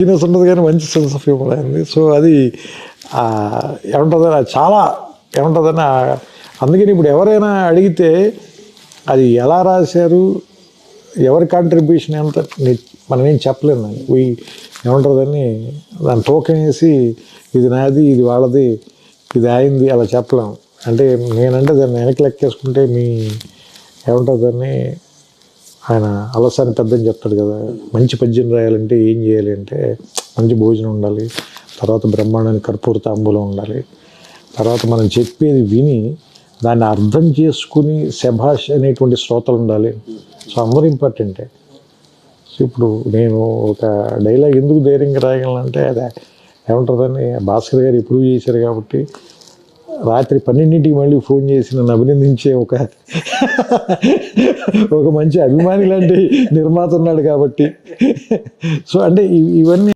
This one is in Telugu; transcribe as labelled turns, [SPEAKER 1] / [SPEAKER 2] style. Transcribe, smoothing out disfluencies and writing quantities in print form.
[SPEAKER 1] సీరియస్ ఉండదు కానీ మంచి సెన్స్ ఆఫ్ హ్యూమర్ అయింది. సో అది ఏముంటుందని చాలా ఏముంటుందని అందుకని ఇప్పుడు ఎవరైనా అడిగితే అది ఎలా రాశారు, ఎవరి కాంట్రిబ్యూషన్ ఎంత మనం ఏం చెప్పలేము. దాన్ని ఏముంటుందని దాన్ని టోకెన్ వేసి ఇది నాది, ఇది వాళ్ళది, ఇది అయింది అలా చెప్పలేము. అంటే నేనంటే దాన్ని వెనక్కి లెక్కేసుకుంటే ఏముంటుందని ఆయన అలసాని పెద్దని చెప్తాడు కదా, మంచి పద్యం రాయాలంటే ఏం చేయాలి అంటే మంచి భోజనం ఉండాలి, తర్వాత బ్రహ్మాండానికి కర్పూర తాంబూలం ఉండాలి, తర్వాత మనం చెప్పేది విని దాన్ని అర్థం చేసుకుని శభాష్ అనేటువంటి శ్రోతలు ఉండాలి. సో అందరూ ఇంపార్టెంటే. సో ఇప్పుడు నేను ఒక డైలాగ్ ఎందుకు ధైర్యంగా రాయగలనంటే అదే ఏముంటుందని భాస్కర్ గారు ఇప్పుడు చేశారు కాబట్టి రాత్రి 12ంటికి మళ్ళీ ఫోన్ చేసి నన్ను అభినందించే ఒక మంచి అభిమాని లాంటి నిర్మాత ఉన్నాడు కాబట్టి. సో అంటే ఇవన్నీ